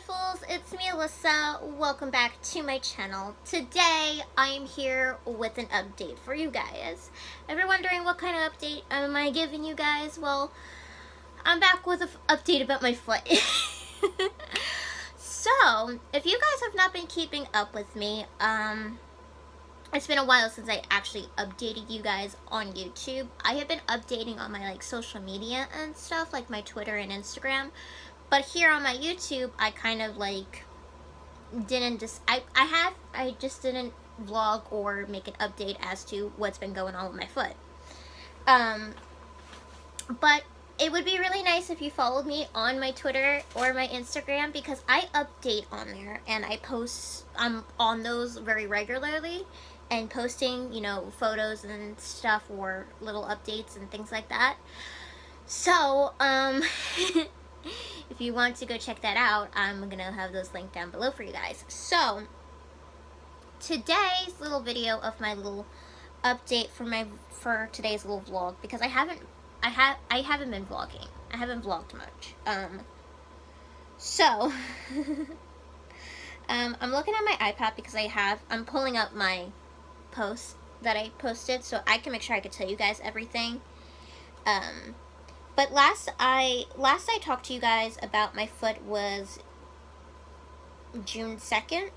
beautifuls, it's me Alyssa. Welcome back to my channel. Today I am here with an update for you guys. If you're wondering what kind of update am I giving you guys, well, I'm back with an update about my foot. So, if you guys have not been keeping up with me, it's been a while since I actually updated you guys on YouTube. I have been updating on my social media and stuff, like my Twitter and Instagram. But here on my YouTube, I kind of didn't just, I just didn't vlog or make an update as to what's been going on with my foot. But it would be really nice if you followed me on my Twitter or my Instagram, because I update on there and I post on those very regularly and posting, photos and stuff or little updates and things like that. So, if you want to go check that out, I'm gonna have those linked down below for you guys. So, today's little video of my little update for today's little vlog, because I haven't been vlogging. I haven't vlogged much. So I'm looking at my iPad because I'm pulling up my post that I posted so I can make sure I can tell you guys everything. But last I talked to you guys about my foot was June 2nd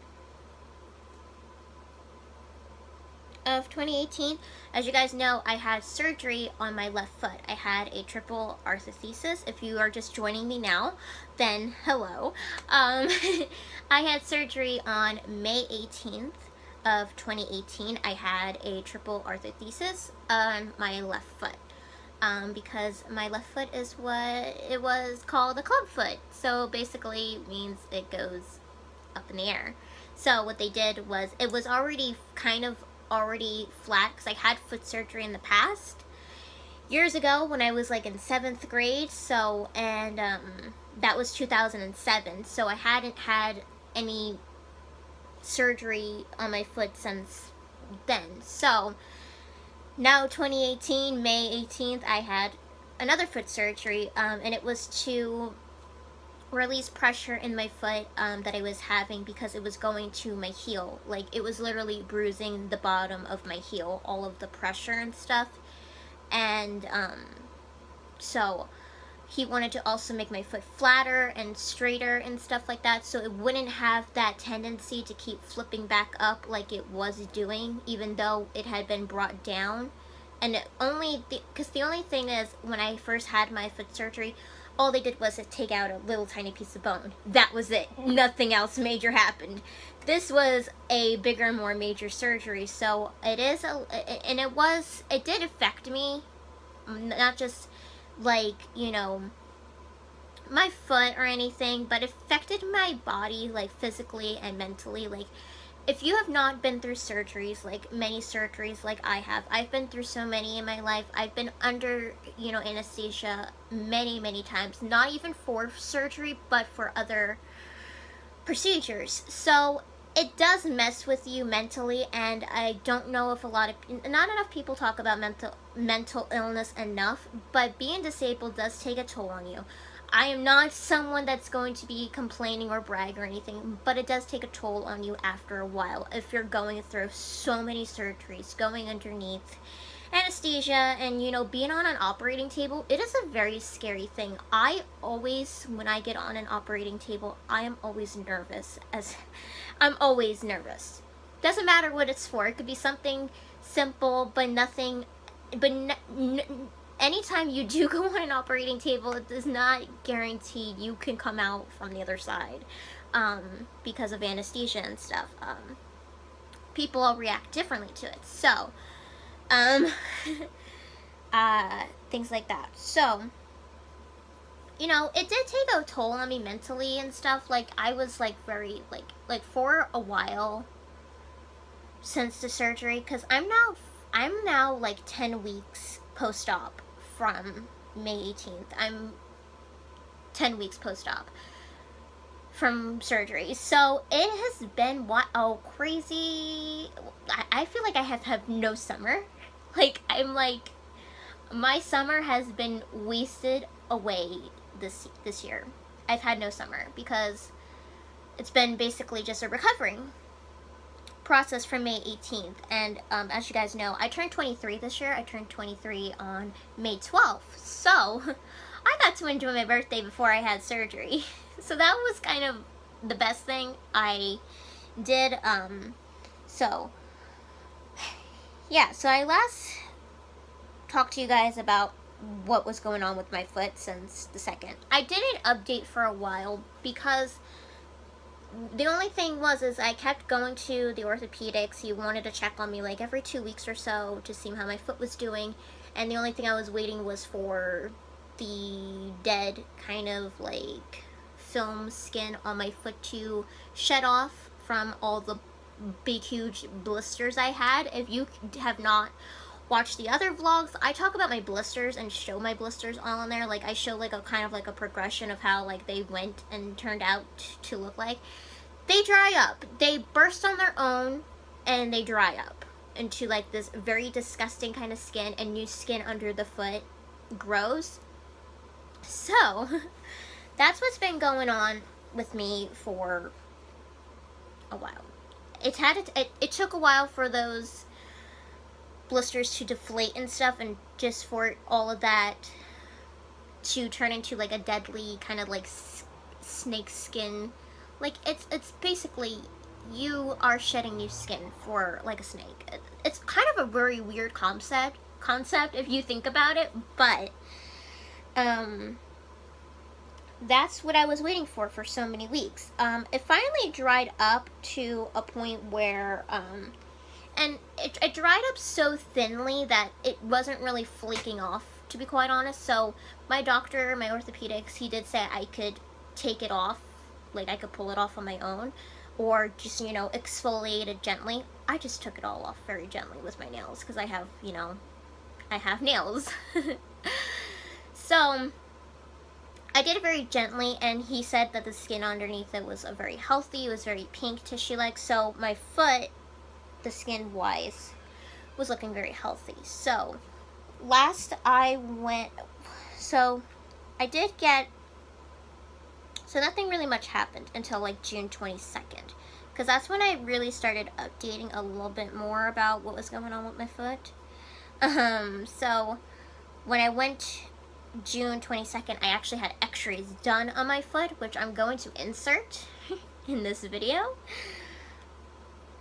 of 2018. As you guys know, I had surgery on my left foot. I had a triple arthrodesis. If you are just joining me now, then hello. I had surgery on May 18th of 2018. I had a triple arthrodesis on my left foot. Because my left foot is what it was called a club foot. So basically means it goes up in the air. So what they did was, it was already already flat, because I had foot surgery in the past years ago when I was in 7th grade. So, and that was 2007. So I hadn't had any surgery on my foot since then. So now 2018, May 18th, I had another foot surgery, and it was to release pressure in my foot that I was having, because it was going to my heel. It was literally bruising the bottom of my heel, all of the pressure and stuff. And so he wanted to also make my foot flatter and straighter and stuff like that, so it wouldn't have that tendency to keep flipping back up like it was doing, even though it had been brought down. And because the only thing is, when I first had my foot surgery, all they did was take out a little tiny piece of bone. That was it. Nothing else major happened. This was a bigger, more major surgery, so it did affect me, not just my foot or anything, but affected my body physically and mentally. If you have not been through surgeries, many surgeries like I have, I've been through so many in my life. I've been under anesthesia many times, not even for surgery but for other procedures. So it does mess with you mentally, and I don't know if not enough people talk about mental illness enough, but being disabled does take a toll on you. I am not someone that's going to be complaining or brag or anything, but it does take a toll on you after a while if you're going through so many surgeries, going underneath anesthesia, and being on an operating table. It is a very scary thing. When I get on an operating table, I am always nervous. I'm always nervous. Doesn't matter what it's for. It could be something simple, but anytime you do go on an operating table, it does not guarantee you can come out from the other side, because of anesthesia and stuff. People all react differently to it. So, things like that. So, it did take a toll on me mentally and stuff. I was very for a while since the surgery, because I'm now 10 weeks post-op from May 18th. I'm 10 weeks post-op from surgery. So it has been crazy. I feel like I have no summer. My summer has been wasted away this year. I've had no summer because it's been basically just a recovering process from May 18th. And as you guys know, I turned 23 this year. I turned 23 on May 12th. So I got to enjoy my birthday before I had surgery. So that was kind of the best thing I did. So yeah, so I last talked to you guys about what was going on with my foot since the 2nd. I didn't update for a while because the only thing is I kept going to the orthopedics. He wanted to check on me like every 2 weeks or so to see how my foot was doing, and the only thing I was waiting was for the dead kind of like film skin on my foot to shed off from all the big huge blisters I had. If you have not watched the other vlogs, I talk about my blisters and show my blisters all on there. Like I show like a kind of like a progression of how like they went and turned out to look like. They dry up. They burst on their own and they dry up into like this very disgusting kind of skin, and new skin under the foot grows. So that's what's been going on with me for a while. It took a while for those blisters to deflate and stuff, and just for all of that to turn into like a deadly kind of like snake skin. Like it's basically you are shedding new skin for like a snake. It's kind of a very weird concept if you think about it, but that's what I was waiting for so many weeks. It finally dried up to a point where and it dried up so thinly that it wasn't really flaking off, to be quite honest. So my doctor, my orthopedics, he did say I could take it off, like I could pull it off on my own, or just, you know, exfoliate it gently. I just took it all off very gently with my nails, because I have, you know, I have nails. So I did it very gently, and he said that the skin underneath it was very healthy. It was very pink tissue-like. So my foot, the skin wise, was looking very healthy. So last I went, so I did get, so nothing really much happened until like June 22nd, because that's when I really started updating a little bit more about what was going on with my foot. So when I went June 22nd, I actually had x-rays done on my foot, which I'm going to insert in this video.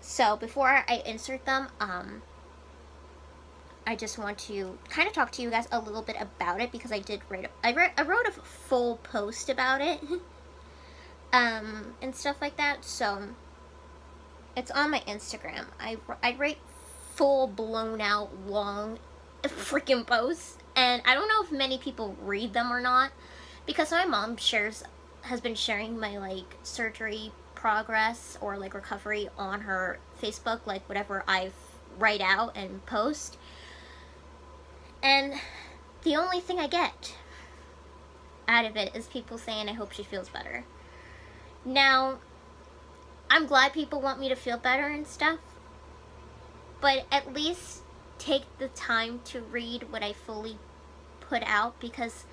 So before I insert them, I just want to kind of talk to you guys a little bit about it, because I wrote a full post about it, and stuff like that. So it's on my Instagram. I write full blown out long freaking posts, and I don't know if many people read them or not, because my mom has been sharing my like surgery progress or like recovery on her Facebook, like whatever I write out and post, and the only thing I get out of it is people saying I hope she feels better. Now, I'm glad people want me to feel better and stuff, but at least take the time to read what I fully put out, because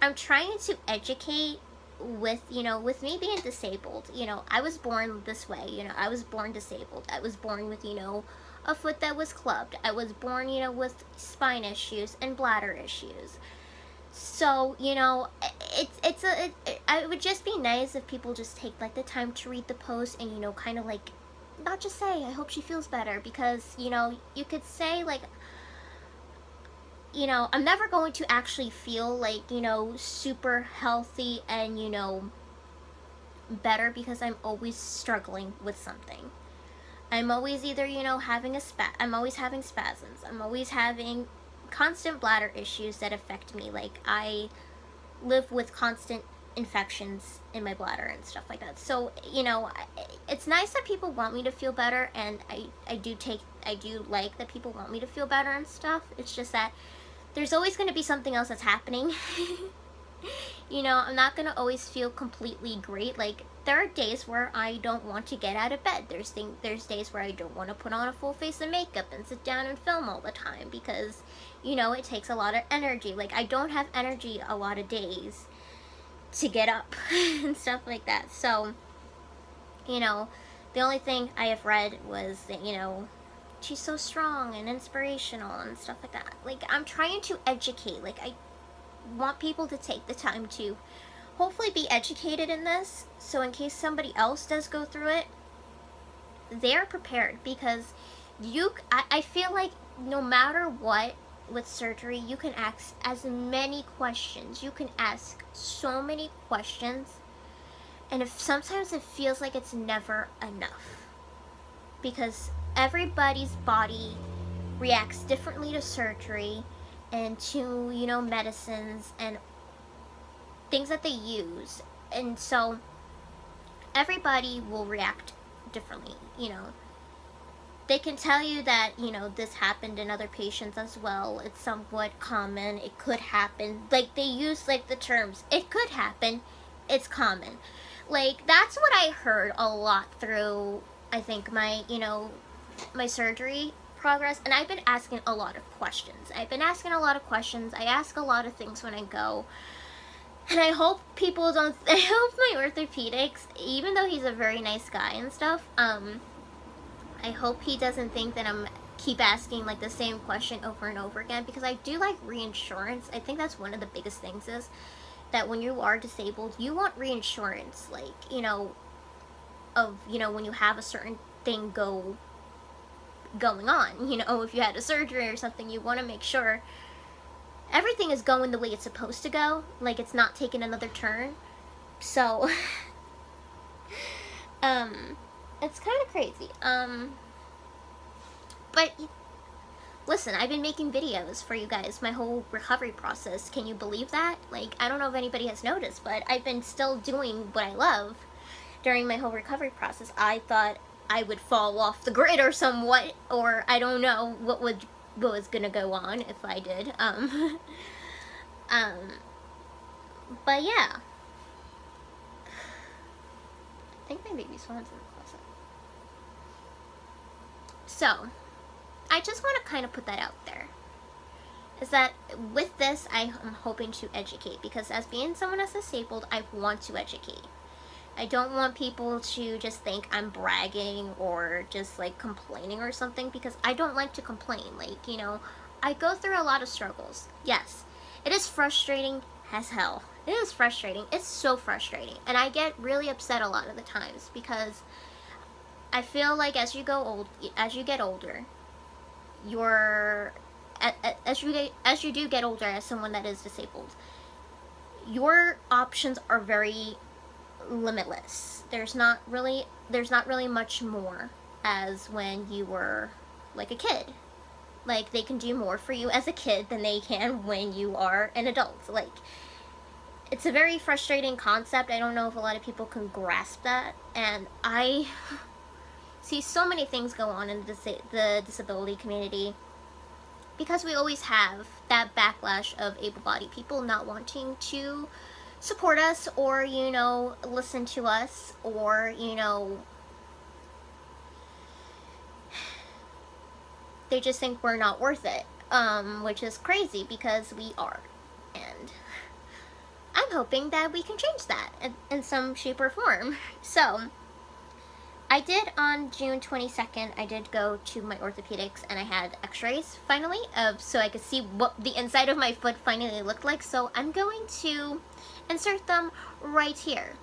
I'm trying to educate with, you know, with me being disabled. You know, I was born this way, you know, I was born disabled. I was born with, you know, a foot that was clubbed. I was born, you know, with spine issues and bladder issues. So, you know, it would just be nice if people just take like the time to read the post and, you know, kind of like not just say I hope she feels better, because, you know, you could say like, you know, I'm never going to actually feel like, you know, super healthy and, you know, better, because I'm always struggling with something. I'm always either, you know, I'm always having spasms. I'm always having constant bladder issues that affect me. Like, I live with constant infections in my bladder and stuff like that. So, you know, it's nice that people want me to feel better, and I do like that people want me to feel better and stuff. It's just that there's always going to be something else that's happening. You know, I'm not going to always feel completely great. Like, there are days where I don't want to get out of bed. There's days where I don't want to put on a full face of makeup and sit down and film all the time, because, you know, it takes a lot of energy. Like, I don't have energy a lot of days to get up and stuff like that. So, you know, the only thing I have read was that, you know, she's so strong and inspirational and stuff like that. Like, I'm trying to educate. Like, I want people to take the time to hopefully be educated in this, so in case somebody else does go through it, they're prepared. Because I feel like no matter what with surgery, you can ask as many questions. You can ask so many questions, and if sometimes it feels like it's never enough, because everybody's body reacts differently to surgery and to, you know, medicines and things that they use, and so everybody will react differently. You know, they can tell you that, you know, this happened in other patients as well, it's somewhat common, it could happen, like they use like the terms, it could happen, it's common. Like, that's what I heard a lot through, I think, my, you know, my surgery progress. And I've been asking a lot of questions. I ask a lot of things when I go. And I hope people don't, I hope my orthopedics, even though he's a very nice guy and stuff, I hope he doesn't think that I'm keep asking like the same question over and over again, because I do like reinsurance. I think that's one of the biggest things, is that when you are disabled, you want reinsurance, like, you know, of, you know, when you have a certain thing going on, you know, if you had a surgery or something, you want to make sure everything is going the way it's supposed to go, like it's not taking another turn. So it's kind of crazy. But listen, I've been making videos for you guys my whole recovery process. Can you believe that? Like, I don't know if anybody has noticed, but I've been still doing what I love during my whole recovery process. I thought I would fall off the grid or somewhat, or I don't know what was gonna go on if I did. But yeah. I think my baby swan's in the closet. So, I just want to kind of put that out there, is that with this, I am hoping to educate, because as being someone that's disabled, I want to educate. I don't want people to just think I'm bragging or just like complaining or something, because I don't like to complain. Like, you know, I go through a lot of struggles. Yes, it is frustrating as hell. It is frustrating. It's so frustrating. And I get really upset a lot of the times, because I feel like as you get older, as you do get older as someone that is disabled, your options are very limitless. There's not really much more as when you were like a kid. Like, they can do more for you as a kid than they can when you are an adult. Like, it's a very frustrating concept. I don't know if a lot of people can grasp that, and I see so many things go on in the disability community, because we always have that backlash of able-bodied people not wanting to support us, or, you know, listen to us, or, you know, they just think we're not worth it, which is crazy, because we are. And I'm hoping that we can change that in some shape or form. So I did, on June 22nd, I did go to my orthopedics, and I had x-rays finally, so I could see what the inside of my foot finally looked like. So I'm going to insert them right here.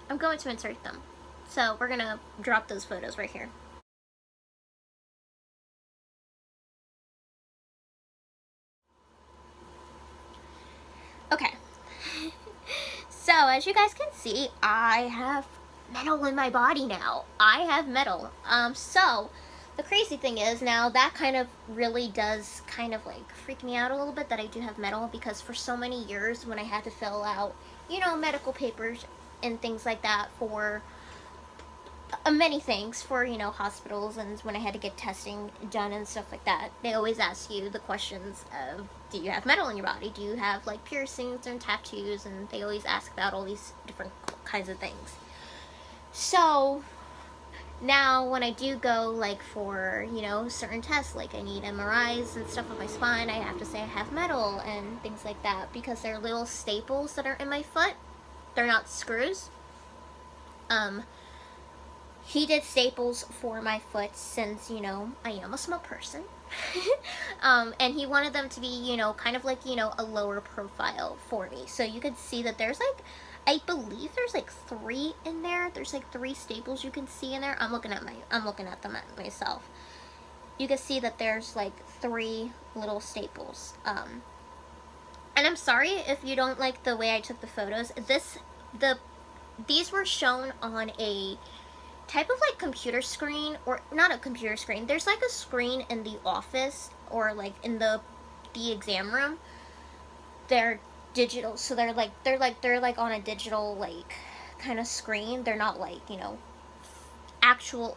I'm going to insert them. So we're gonna drop those photos right here. Okay. So as you guys can see, I have metal in my body now. I have metal. So the crazy thing is, now that kind of really does kind of like freak me out a little bit, that I do have metal, because for so many years when I had to fill out, you know, medical papers and things like that for many things, for, you know, hospitals, and when I had to get testing done and stuff like that, they always ask you the questions of, do you have metal in your body? Do you have like piercings and tattoos? And they always ask about all these different kinds of things. So now when I do go like for, you know, certain tests, like I need MRIs and stuff on my spine, I have to say I have metal and things like that, because they're little staples that are in my foot. They're not screws. he did staples for my foot since, you know, I am a small person. And he wanted them to be, you know, kind of like, you know, a lower profile for me. So you could see that there's like, I believe there's like 3 in there. There's like 3 staples you can see in there. I'm looking at them myself. You can see that there's like 3 little staples. And I'm sorry if you don't like the way I took the photos. These were shown on a type of like computer screen, or not a computer screen. There's like a screen in the office or like in the exam room. They're digital, so they're like on a digital like kind of screen. They're not like, you know, actual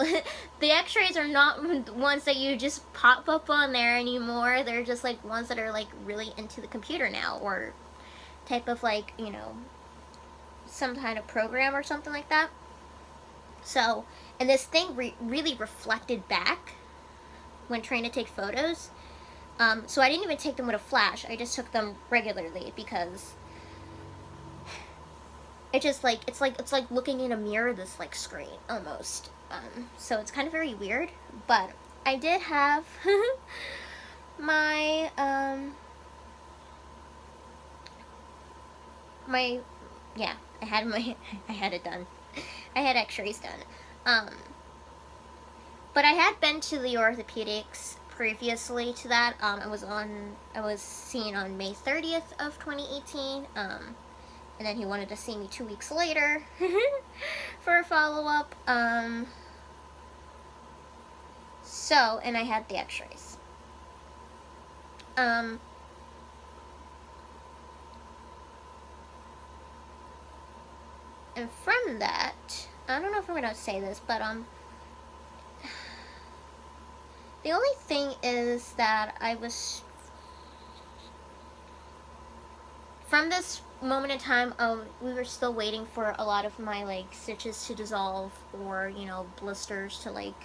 the x-rays are not ones that you just pop up on there anymore. They're just like ones that are like really into the computer now, or type of like, you know, some kind of program or something like that. So, and this thing really reflected back when trying to take photos. So I didn't even take them with a flash. I just took them regularly because it just like, it's like looking in a mirror, this like screen almost. So it's kind of very weird, but I did have my, yeah, I had it done. I had x-rays done. But I had been to the Orthopedics previously to that. I was seen on May 30th of 2018. And then he wanted to see me 2 weeks later for a follow-up. So, and I had the x-rays. And from that, I don't know if I'm gonna say this, but the only thing is that I was, from this moment in time, we were still waiting for a lot of my like stitches to dissolve, or, you know, blisters to like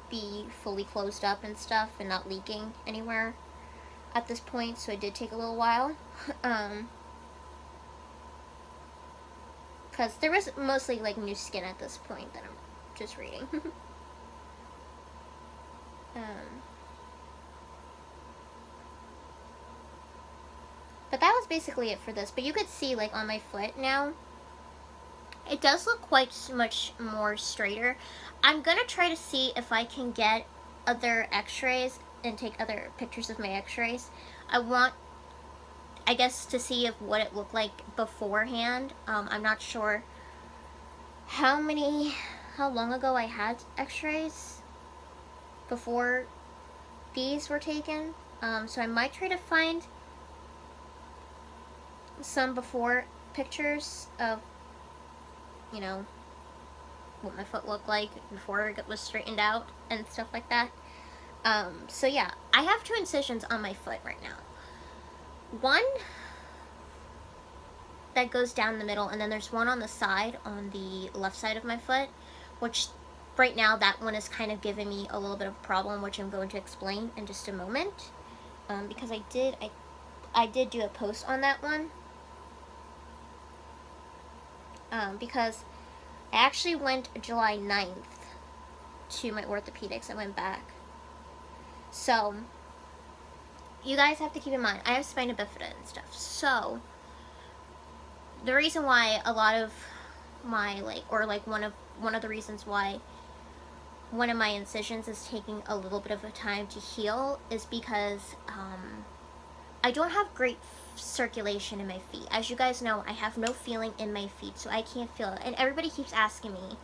be fully closed up and stuff and not leaking anywhere at this point. So it did take a little while. Because there was mostly like new skin at this point that I'm just reading. But that was basically it for this. But you could see like on my foot now, it does look quite much more straighter. I'm gonna try to see if I can get other x-rays and take other pictures of my x-rays. I want, I guess, to see if what it looked like beforehand. I'm not sure how long ago I had x-rays before these were taken. So I might try to find some before pictures of, you know, what my foot looked like before it was straightened out and stuff like that. So yeah, I have 2 incisions on my foot right now. One that goes down the middle, and then there's one on the side, on the left side of my foot, which right now that one is kind of giving me a little bit of a problem, which I'm going to explain in just a moment. Because I did do a post on that one. Because I actually went July 9th to my Orthopedics. I went back. So, you guys have to keep in mind, I have spina bifida and stuff. So, the reason why a lot of my, like, or like one of the reasons why one of my incisions is taking a little bit of a time to heal is because I don't have great circulation in my feet. As you guys know, I have no feeling in my feet, so I can't feel it. And everybody keeps asking me,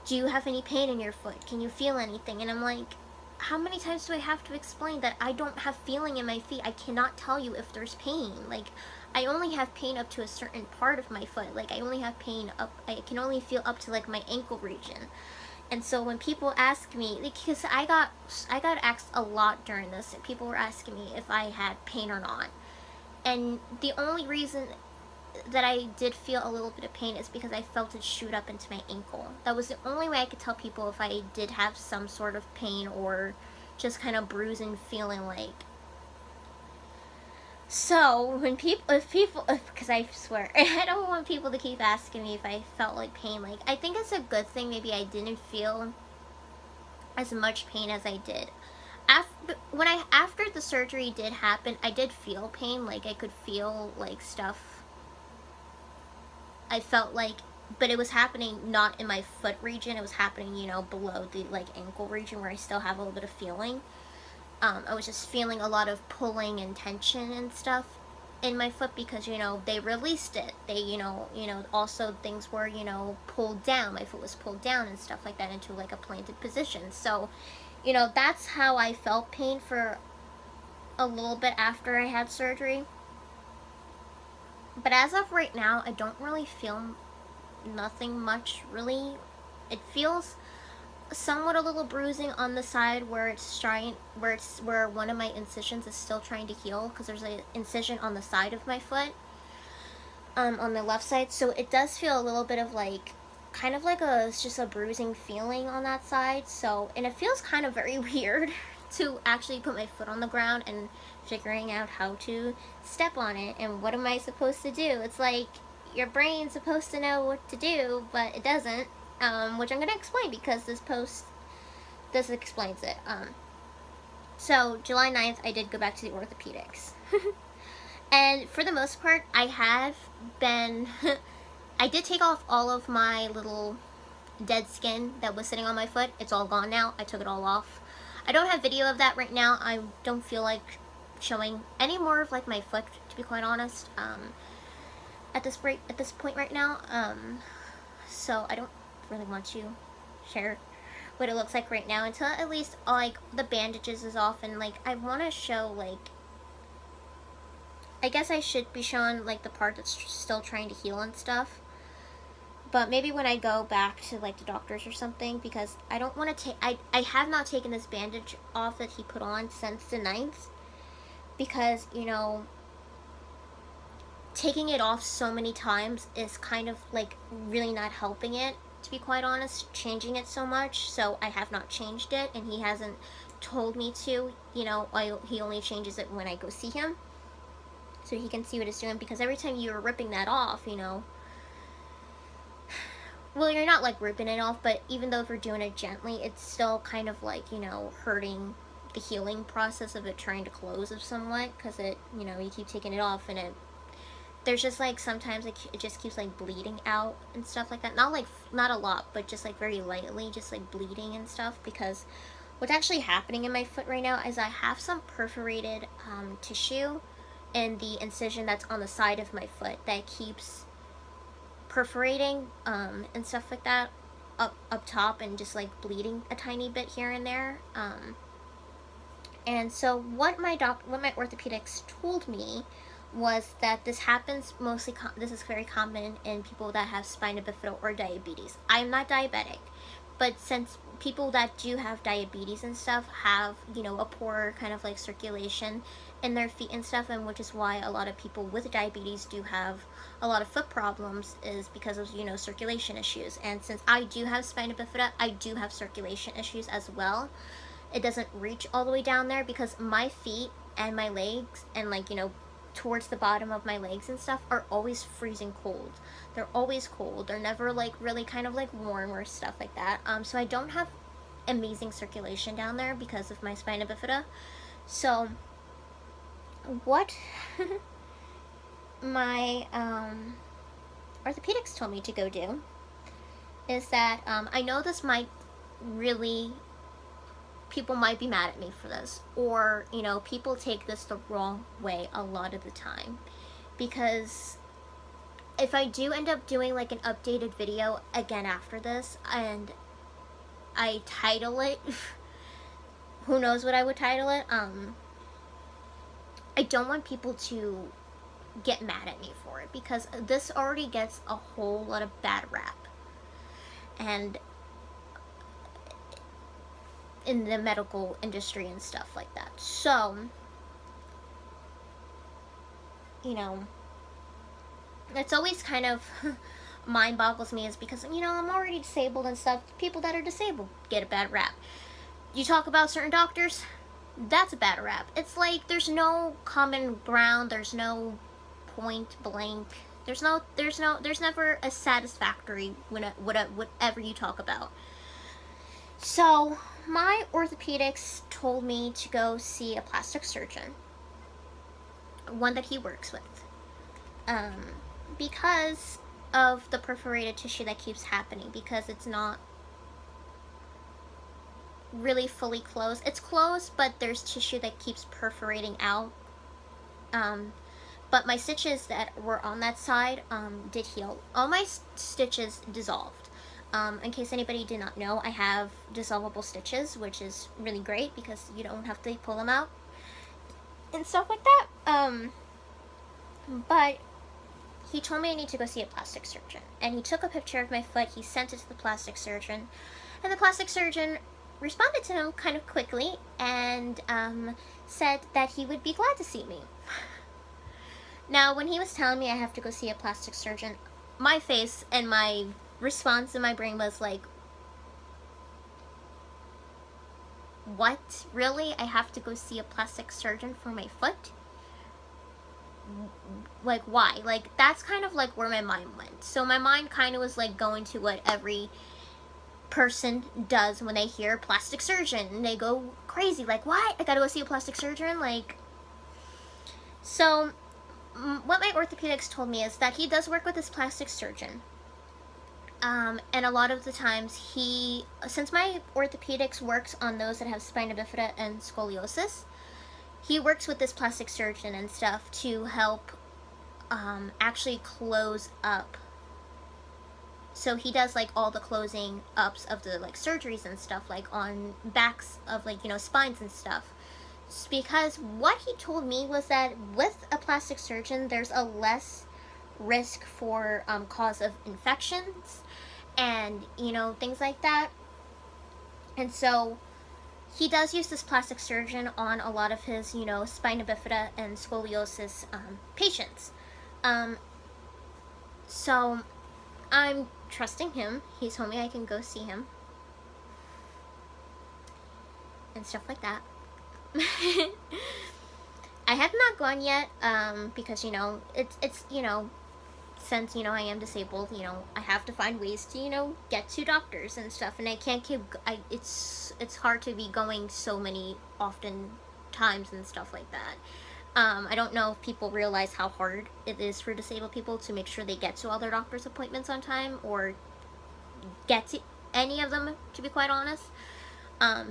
do you have any pain in your foot? Can you feel anything? And I'm like, how many times do I have to explain that I don't have feeling in my feet? I cannot tell you if there's pain. Like, I only have pain up to a certain part of my foot. Like, I only have pain up, I can only feel up to like my ankle region. And so when people ask me, because I got asked a lot during this, and people were asking me if I had pain or not. And the only reason that I did feel a little bit of pain is because I felt it shoot up into my ankle. That was the only way I could tell people if I did have some sort of pain or just kind of bruising feeling like. So when because I swear, I don't want people to keep asking me if I felt like pain. Like, I think it's a good thing maybe I didn't feel as much pain as I did. After the surgery did happen, I did feel pain. Like, I could feel like stuff. I felt like, but it was happening not in my foot region. It was happening, you know, below the like ankle region where I still have a little bit of feeling. I was just feeling a lot of pulling and tension and stuff in my foot because, you know, they released it. They, also things were, pulled down. My foot was pulled down and stuff like that into like a planted position. So, that's how I felt pain for a little bit after I had surgery. But as of right now, I don't really feel nothing much, really. It feels somewhat a little bruising on the side where where one of my incisions is still trying to heal, because there's an incision on the side of my foot, on the left side. So it does feel a little bit of like, kind of like it's just a bruising feeling on that side. So, and it feels kind of very weird to actually put my foot on the ground and figuring out how to step on it and what am I supposed to do. It's like your brain's supposed to know what to do, but it doesn't, which I'm going to explain because this explains it. So July 9th, I did go back to the orthopedics. And for the most part, I have been, I did take off all of my little dead skin that was sitting on my foot. It's all gone now. I took it all off. I don't have video of that right now. I don't feel like showing any more of like my foot, to be quite honest, at this point right now. So I don't really want to share what it looks like right now until at least like the bandages is off, and like I want to show, like, I guess I should be showing like the part that's still trying to heal and stuff. But maybe when I go back to like the doctors or something, because I don't want to take, I have not taken this bandage off that he put on since the 9th, because, taking it off so many times is kind of like really not helping it, to be quite honest, changing it so much. So I have not changed it, and he hasn't told me to, he only changes it when I go see him, so he can see what it's doing, because every time you're ripping that off, well, you're not like ripping it off, but even though if you're doing it gently, it's still kind of like, hurting the healing process of it trying to close somewhat, because it, you keep taking it off, and there's just like sometimes it just keeps like bleeding out and stuff like that. Not a lot, but just like very lightly, just like bleeding and stuff, because what's actually happening in my foot right now is I have some perforated tissue in the incision that's on the side of my foot that keeps perforating and stuff like that up top, and just like bleeding a tiny bit here and there. And so what my orthopedics told me was that this happens mostly, this is very common in people that have spina bifida or diabetes. I'm not diabetic, but since people that do have diabetes and stuff have, a poor kind of like circulation in their feet and stuff, and which is why a lot of people with diabetes do have a lot of foot problems, is because of, circulation issues. And since I do have spina bifida, I do have circulation issues as well. It doesn't reach all the way down there, because my feet and my legs and like, towards the bottom of my legs and stuff are always freezing cold. They're always cold. They're never like really kind of like warm or stuff like that. So I don't have amazing circulation down there because of my spina bifida. So what my orthopedics told me to go do is that I know this might really, people might be mad at me for this, or people take this the wrong way a lot of the time, because if I do end up doing like an updated video again after this and I title it who knows what I would title it, I don't want people to get mad at me for it, because this already gets a whole lot of bad rap and in the medical industry and stuff like that. So, it's always kind of mind boggles me, is because, I'm already disabled and stuff. People that are disabled get a bad rap. You talk about certain doctors, that's a bad rap. It's like there's no common ground, there's no point blank, there's never a satisfactory whatever you talk about. So my orthopedics told me to go see a plastic surgeon, one that he works with, because of the perforated tissue that keeps happening, because it's not really fully closed. It's closed, but there's tissue that keeps perforating out. But my stitches that were on that side did heal. All my stitches dissolved. In case anybody did not know, I have dissolvable stitches, which is really great because you don't have to pull them out and stuff like that. But he told me I need to go see a plastic surgeon, and he took a picture of my foot, he sent it to the plastic surgeon, and the plastic surgeon responded to him kind of quickly and said that he would be glad to see me. Now, when he was telling me I have to go see a plastic surgeon, my face and my response in my brain was like, what? Really? I have to go see a plastic surgeon for my foot? Like, why? Like, that's kind of like where my mind went. So my mind kind of was like going to what every person does when they hear plastic surgeon, and they go crazy, like, what? I gotta go see a plastic surgeon? Like, so what my orthopedics told me is that he does work with this plastic surgeon, and a lot of the times since my orthopedics works on those that have spina bifida and scoliosis, he works with this plastic surgeon and stuff to help actually close up. So he does like all the closing ups of the like surgeries and stuff, like on backs of like, you know, spines and stuff. Because what he told me was that with a plastic surgeon, there's a less risk for cause of infections and, you know, things like that. And so he does use this plastic surgeon on a lot of his, you know, spina bifida and scoliosis patients. So I'm trusting him. He told me I can go see him and stuff like that. I have not gone yet, because, you know, it's, you know, since, you know, I am disabled, you know, I have to find ways to, you know, get to doctors and stuff, and I can't keep, it's hard to be going so many often times and stuff like that. I don't know if people realize how hard it is for disabled people to make sure they get to all their doctor's appointments on time, or get to any of them, to be quite honest. I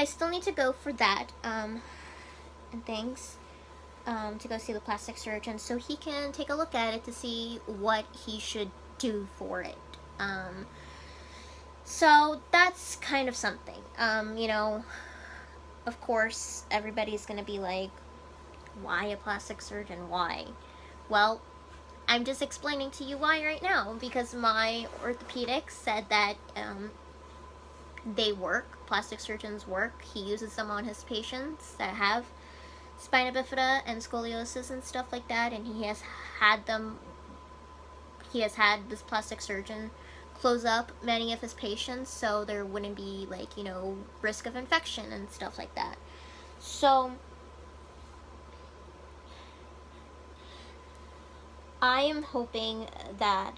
still need to go for that, and things, to go see the plastic surgeon so he can take a look at it to see what he should do for it. So that's kind of something. You know, of course, everybody's gonna be like, why a plastic surgeon? Why? Well, I'm just explaining to you why right now, because my orthopedics said that they work, plastic surgeons work. He uses them on his patients that have spina bifida and scoliosis and stuff like that, and he has had this plastic surgeon close up many of his patients so there wouldn't be, like, you know, risk of infection and stuff like that. So I am hoping that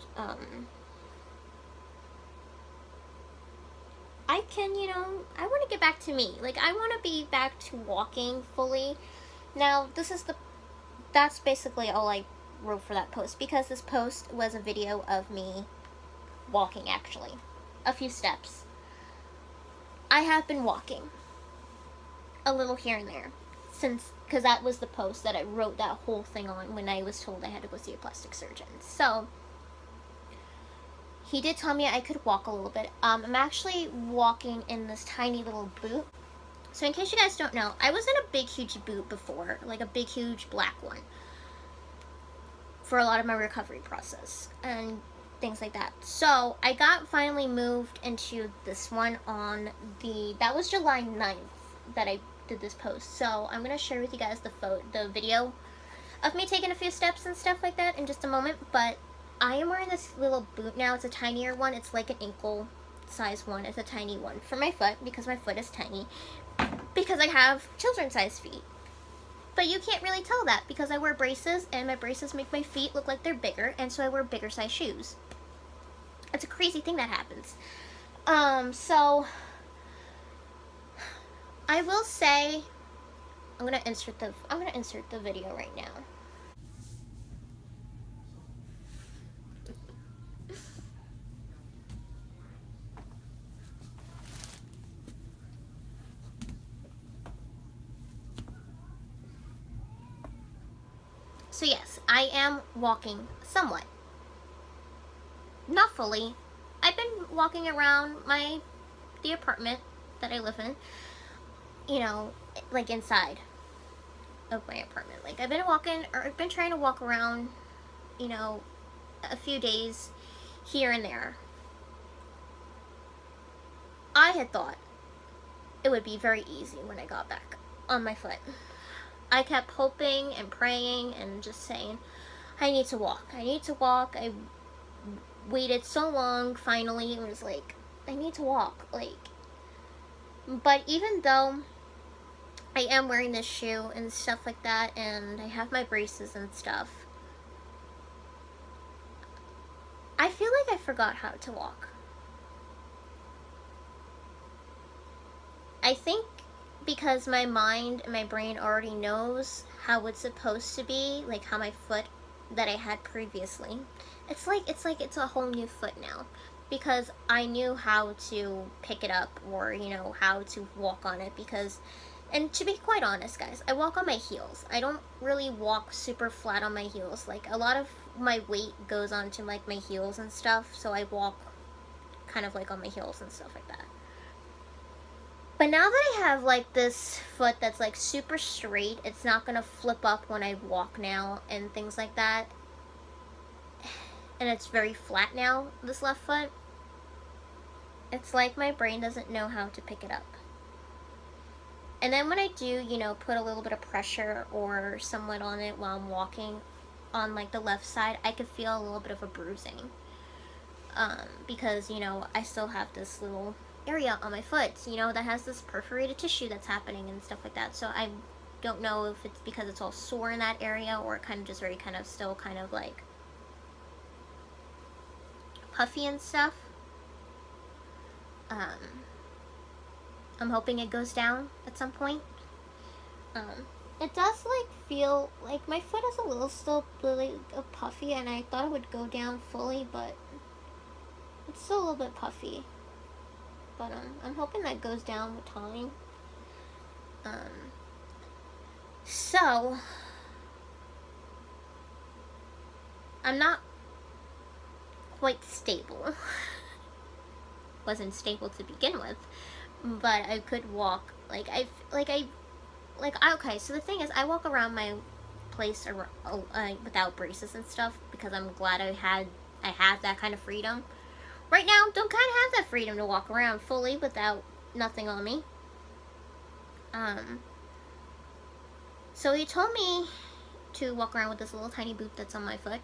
I can, you know, I want to get back to me. Like, I want to be back to walking fully. Now, that's basically all I wrote for that post, because this post was a video of me walking, actually. A few steps. I have been walking a little here and there because that was the post that I wrote that whole thing on when I was told I had to go see a plastic surgeon. So he did tell me I could walk a little bit. I'm actually walking in this tiny little boot. So in case you guys don't know, I was in a big huge boot before, like a big huge black one, for a lot of my recovery process and things like that. So I got finally moved into this one on that was July 9th that I did this post. So I'm gonna share with you guys the video of me taking a few steps and stuff like that in just a moment. But I am wearing this little boot now. It's a tinier one. It's like an ankle size 1 is a tiny one for my foot because my foot is tiny, because I have children's size feet. But you can't really tell that because I wear braces, and my braces make my feet look like they're bigger, and so I wear bigger size shoes. It's a crazy thing that happens. So I will say, I'm gonna insert the video right now. So yes, I am walking somewhat. Not fully. I've been walking around the apartment that I live in, you know, like inside of my apartment. Like I've been trying to walk around, you know, a few days here and there. I had thought it would be very easy when I got back on my foot. I kept hoping and praying and just saying, I need to walk. I need to walk. I waited so long. Finally, it was like, I need to walk. Like, but even though I am wearing this shoe and stuff like that, and I have my braces and stuff, I feel like I forgot how to walk. I think because my mind and my brain already knows how it's supposed to be, like how my foot that I had previously, it's like it's a whole new foot now, because I knew how to pick it up, or you know, how to walk on it. Because, and to be quite honest guys, I walk on my heels. I don't really walk super flat on my heels. Like a lot of my weight goes onto like my heels and stuff, so I walk kind of like on my heels and stuff like that. But now that I have like this foot that's like super straight, it's not gonna flip up when I walk now and things like that, and it's very flat now, this left foot, it's like my brain doesn't know how to pick it up. And then when I do, you know, put a little bit of pressure or somewhat on it while I'm walking on like the left side, I could feel a little bit of a bruising, because, you know, I still have this little area on my foot, you know, that has this perforated tissue that's happening and stuff like that. So I don't know if it's because it's all sore in that area, or kind of just very kind of still kind of like puffy and stuff. I'm hoping it goes down at some point. It does like feel like my foot is a little still really puffy, and I thought it would go down fully, but it's still a little bit puffy. But I'm hoping that goes down with time. So I'm not quite stable. Wasn't stable to begin with, but I could walk. Okay, so the thing is, I walk around my place without braces and stuff, because I'm glad I had that kind of freedom. Right now, don't kind of have that freedom to walk around fully without nothing on me. So he told me to walk around with this little tiny boot that's on my foot.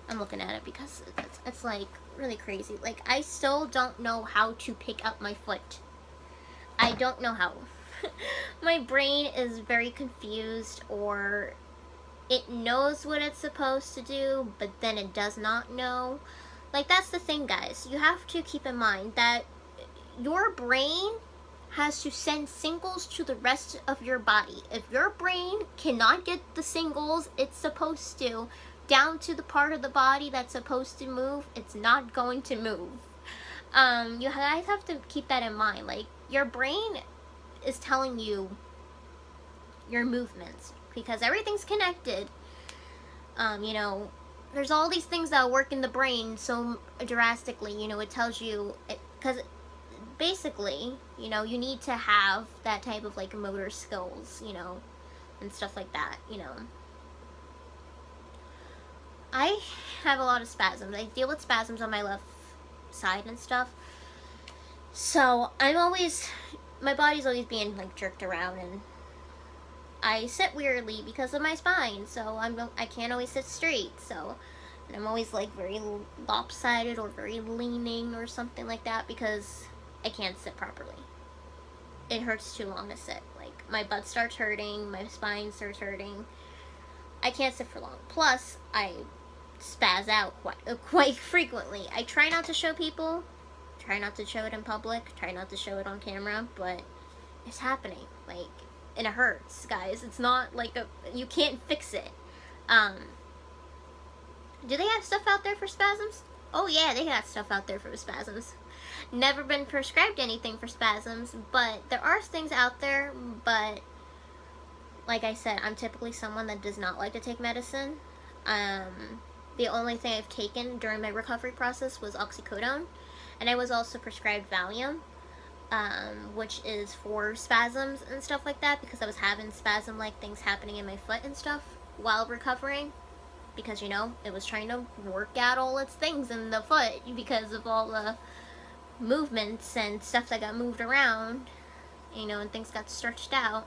I'm looking at it because it's like really crazy. Like, I still don't know how to pick up my foot. I don't know how. My brain is very confused, or it knows what it's supposed to do, but then it does not know. Like, that's the thing, guys. You have to keep in mind that your brain has to send signals to the rest of your body. If your brain cannot get the signals it's supposed to down to the part of the body that's supposed to move, it's not going to move. You guys have to keep that in mind. Like, your brain is telling you your movements, because everything's connected. You know, there's all these things that work in the brain so drastically, you know, it tells you, because basically, you know, you need to have that type of like motor skills, you know, and stuff like that, you know. I have a lot of spasms. I deal with spasms on my left side and stuff. So my body's always being like jerked around, and I sit weirdly because of my spine. So I can't always sit straight. So And I'm always like very lopsided or very leaning or something like that because I can't sit properly. It hurts too long to sit. Like, my butt starts hurting, my spine starts hurting. I can't sit for long. Plus, I spaz out quite frequently. I try not to show people, try not to show it in public, try not to show it on camera, but it's happening. Like, and it hurts, guys. It's not like you can't fix it. Do they have stuff out there for spasms? Oh yeah, they got stuff out there for spasms. Never been prescribed anything for spasms, but there are things out there, but like I said, I'm typically someone that does not like to take medicine. The only thing I've taken during my recovery process was oxycodone, and I was also prescribed Valium, which is for spasms and stuff like that, because I was having spasm-like things happening in my foot and stuff while recovering, because, you know, it was trying to work out all its things in the foot because of all the movements and stuff that got moved around, you know, and things got stretched out.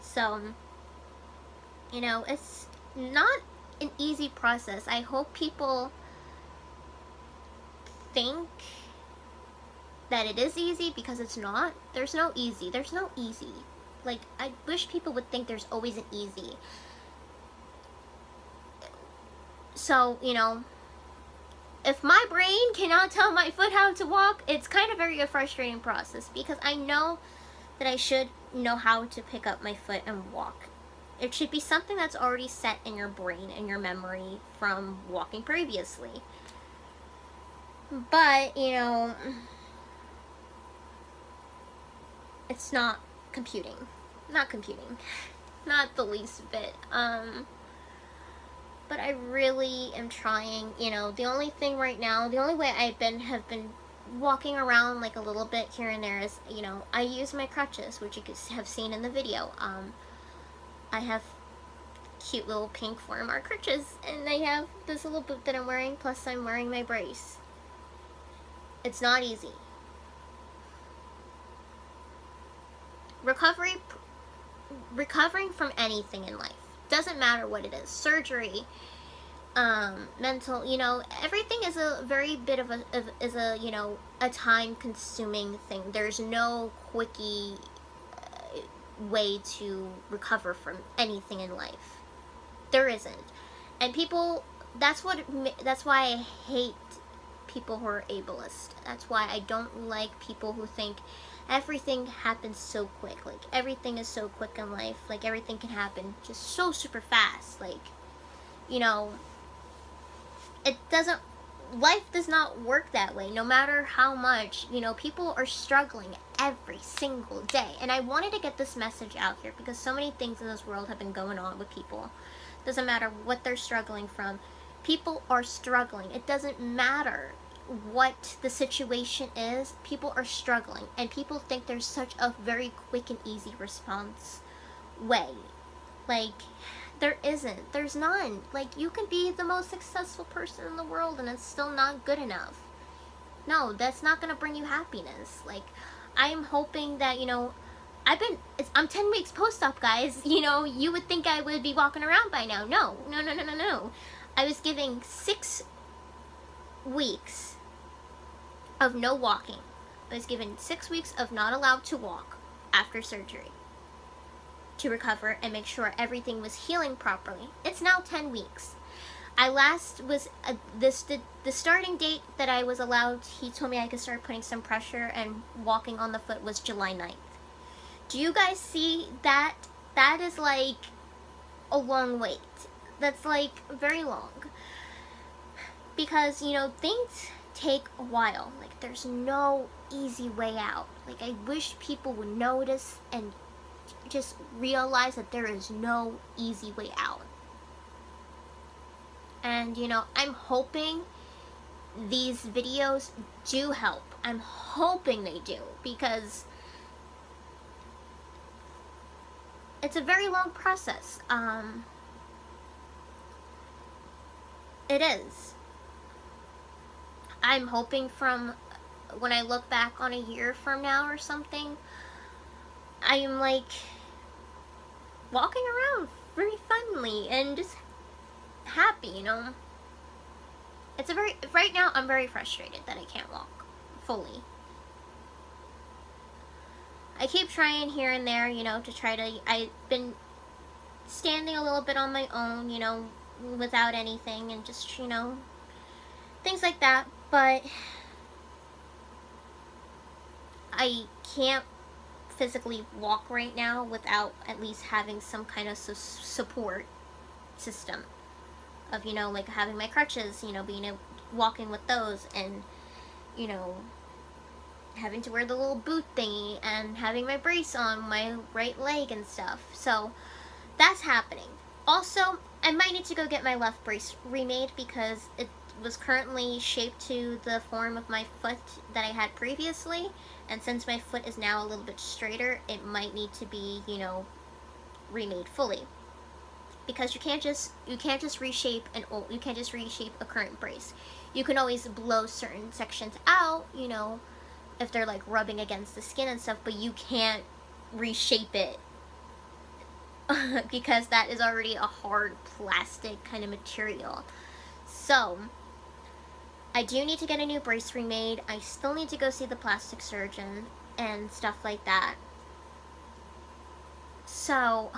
So, you know, it's not an easy process. I hope people think that it is easy, because it's not. There's no easy. There's no easy. Like, I wish people would think there's always an easy. So, you know, if my brain cannot tell my foot how to walk, it's kind of a frustrating process, because I know that I should know how to pick up my foot and walk. It should be something that's already set in your brain and your memory from walking previously. But, you know, it's not computing. Not computing. Not the least bit. But I really am trying. You know, the only thing right now, the only way have been walking around like a little bit here and there is, you know, I use my crutches, which you could have seen in the video. I have cute little pink form art crutches, and I have this little boot that I'm wearing, plus I'm wearing my brace. It's not easy. Recovering from anything in life, doesn't matter what it is, surgery, mental, you know, everything is a very bit of a you know, a time consuming thing. There's no quickie way to recover from anything in life. There isn't. And people, that's why I hate people who are ableist. That's why I don't like people who think everything happens so quick. Like, everything is so quick in life. Like, everything can happen just so super fast. Like, you know, life does not work that way. No matter how much, you know, people are struggling every single day. And I wanted to get this message out here, because so many things in this world have been going on with people. Doesn't matter what they're struggling from. People are struggling. It doesn't matter what the situation is. People are struggling, and people think there's such a very quick and easy response way. Like, there isn't. There's none. Like, you can be the most successful person in the world and it's still not good enough. No, that's not gonna bring you happiness. Like, I'm hoping that, you know, I'm 10 weeks post-op, guys. You know, you would think I would be walking around by now. No. I was giving 6 weeks of no walking. I was given 6 weeks of not allowed to walk after surgery to recover and make sure everything was healing properly. It's now 10 weeks. I last was, the starting date that I was allowed, he told me I could start putting some pressure and walking on the foot was July 9th. Do you guys see that? That is like a long wait. That's like very long. Because, you know, things take a while. Like, there's no easy way out. Like, I wish people would notice and just realize that there is no easy way out. And, you know, I'm hoping these videos do help. I'm hoping they do, because it's a very long process. It is. I'm hoping from when I look back on a year from now or something, I am like walking around very funnily and just happy, you know. right now I'm very frustrated that I can't walk fully. I keep trying here and there, you know, to try to, I've been standing a little bit on my own, you know, without anything, and just, you know, things like that, but I can't physically walk right now without at least having some kind of support system of, you know, like having my crutches, you know, walking with those, and, you know, having to wear the little boot thingy, and having my brace on my right leg and stuff. So that's happening. Also, I might need to go get my left brace remade because it was currently shaped to the form of my foot that I had previously, and since my foot is now a little bit straighter, it might need to be, you know, remade fully. Because you can't just reshape a current brace. You can always blow certain sections out, you know, if they're like rubbing against the skin and stuff, but you can't reshape it because that is already a hard plastic kind of material. So I do need to get a new brace remade. I still need to go see the plastic surgeon and stuff like that. So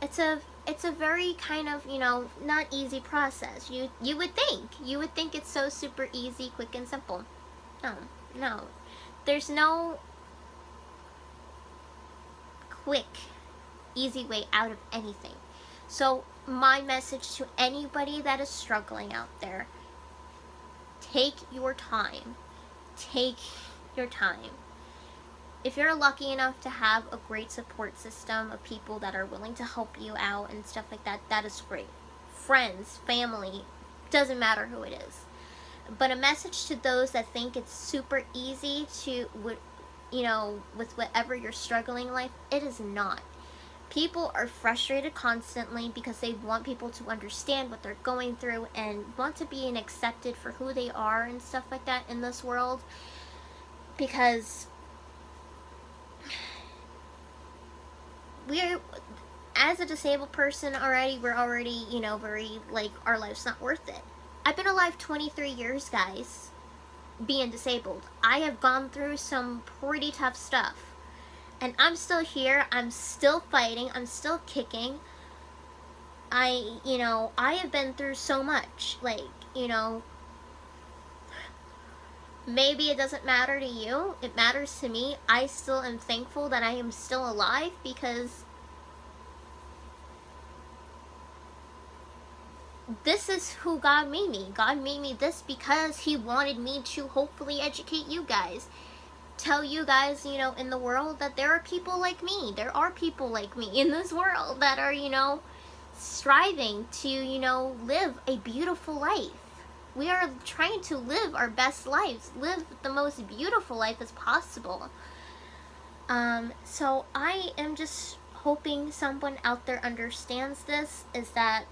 it's a very kind of, you know, not easy process. You would think it's so super easy, quick, and simple. No. There's no quick, easy way out of anything. So my message to anybody that is struggling out there, take your time. Take your time. If you're lucky enough to have a great support system of people that are willing to help you out and stuff like that, that is great. Friends, family, doesn't matter who it is. But a message to those that think it's super easy to, you know, with whatever you're struggling in life, it is not. People are frustrated constantly because they want people to understand what they're going through and want to be accepted for who they are and stuff like that in this world. Because we're, as a disabled person already, we're already, you know, very, like, our life's not worth it. I've been alive 23 years, guys, being disabled. I have gone through some pretty tough stuff. And I'm still here, I'm still fighting, I'm still kicking. You know, I have been through so much, like, you know, maybe it doesn't matter to you, it matters to me. I still am thankful that I am still alive because this is who God made me. God made me this because He wanted me to hopefully educate you guys. Tell you guys, you know, in the world that there are people like me. There are people like me in this world that are, you know, striving to, you know, live a beautiful life. We are trying to live our best lives, live the most beautiful life as possible. So I am just hoping someone out there understands this, is that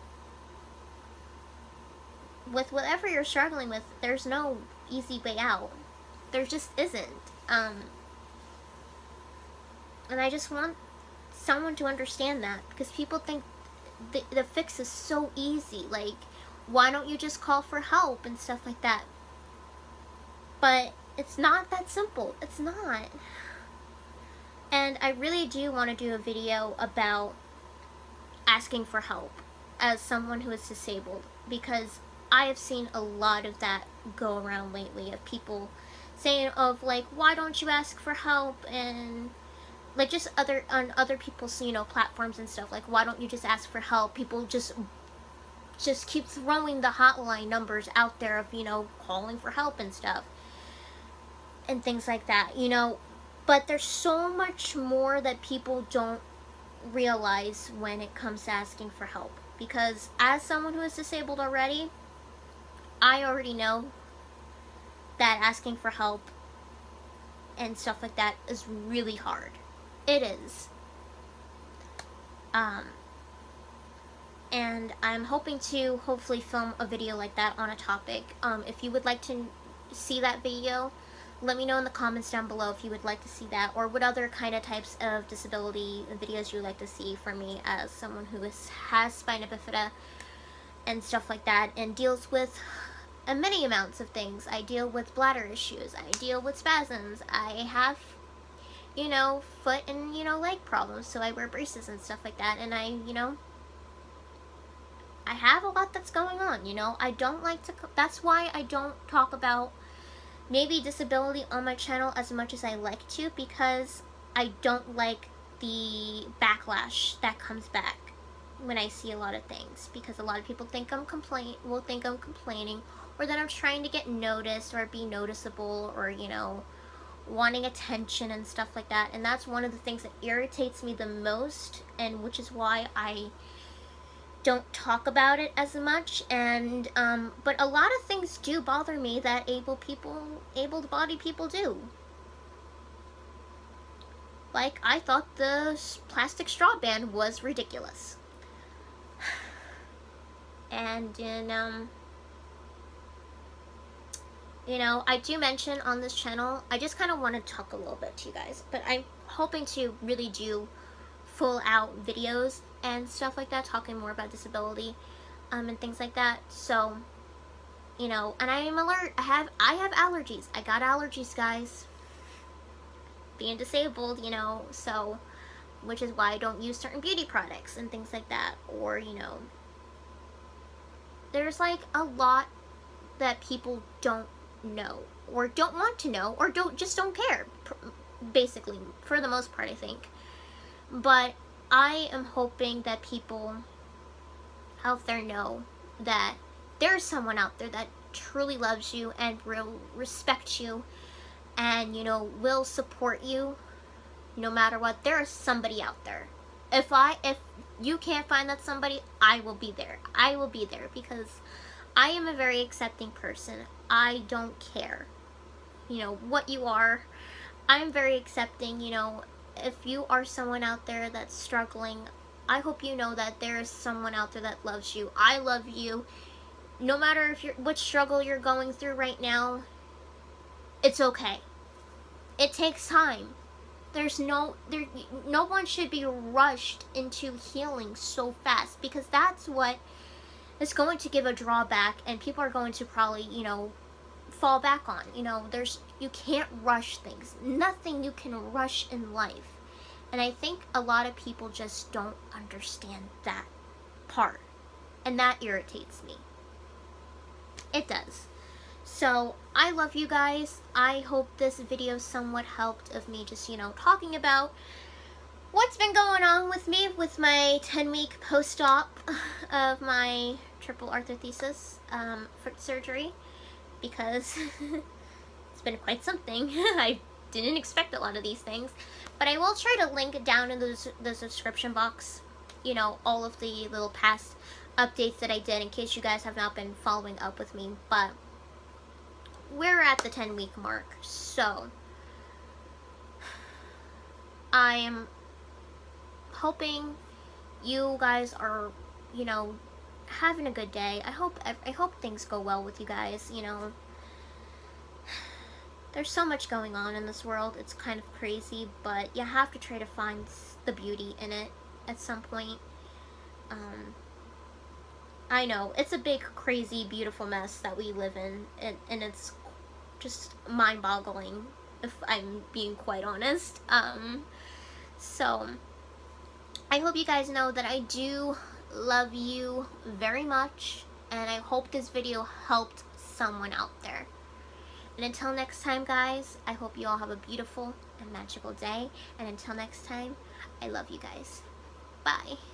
with whatever you're struggling with, there's no easy way out. There just isn't. And I just want someone to understand that, because people think the fix is so easy. Like, why don't you just call for help and stuff like that? But it's not that simple. It's not. And I really do want to do a video about asking for help as someone who is disabled, because I have seen a lot of that go around lately, of people saying of, like, why don't you ask for help, and like just on other people's, you know, platforms and stuff, like, why don't you just ask for help? People just keep throwing the hotline numbers out there of, you know, calling for help and stuff and things like that, you know. But there's so much more that people don't realize when it comes to asking for help, because as someone who is disabled already, I already know that asking for help and stuff like that is really hard. It is. And I'm hoping to hopefully film a video like that on a topic. If you would like to see that video, let me know in the comments down below if you would like to see that, or what other kind of types of disability videos you would like to see from me as someone who has spina bifida and stuff like that, and deals with many amounts of things. I deal with bladder issues, I deal with spasms, I have, you know, foot and, you know, leg problems, so I wear braces and stuff like that, and I, you know, I have a lot that's going on, you know. I don't like to, that's why I don't talk about maybe disability on my channel as much as I like to, because I don't like the backlash that comes back when I see a lot of things, because a lot of people think I'm complaining, or that I'm trying to get noticed or be noticeable, or, you know, wanting attention and stuff like that. And that's one of the things that irritates me the most, and which is why I don't talk about it as much. And but a lot of things do bother me that able-bodied people do. Like, I thought the plastic straw ban was ridiculous. And you know, I do mention on this channel, I just kind of want to talk a little bit to you guys, but I'm hoping to really do full out videos and stuff like that, talking more about disability and things like that. So, you know, and I am alert. I have allergies. I got allergies, guys. Being disabled, you know, so, which is why I don't use certain beauty products and things like that. Or, you know, there's like a lot that people don't know, or don't want to know, or just don't care, basically, for the most part, I think. But I am hoping that people out there know that there's someone out there that truly loves you and will respect you, and, you know, will support you no matter what. There is somebody out there. If you can't find that somebody, I will be there. I will be there, because I am a very accepting person. I don't care, you know, what you are. I'm very accepting, you know. If you are someone out there that's struggling, I hope you know that there is someone out there that loves you. I love you. No matter what struggle you're going through right now, it's okay. It takes time. No one should be rushed into healing so fast, because that's what is going to give a drawback, and people are going to probably, you know, fall back on. You know, you can't rush things. Nothing you can rush in life. And I think a lot of people just don't understand that part, and that irritates me. It does. So I love you guys. I hope this video somewhat helped of me just, you know, talking about what's been going on with me with my 10-week post-op of my triple arthrodesis foot surgery, because it's been quite something. I didn't expect a lot of these things, but I will try to link down in the description box, you know, all of the little past updates that I did, in case you guys have not been following up with me. But we're at the 10-week mark, so I am hoping you guys are, you know, having a good day. I hope things go well with you guys. You know, there's so much going on in this world. It's kind of crazy, but you have to try to find the beauty in it at some point. I know it's a big, crazy, beautiful mess that we live in, and it's just mind-boggling, if I'm being quite honest. So I hope you guys know that I do love you very much, and I hope this video helped someone out there. And until next time, guys, I hope you all have a beautiful and magical day. And until next time, I love you guys. Bye.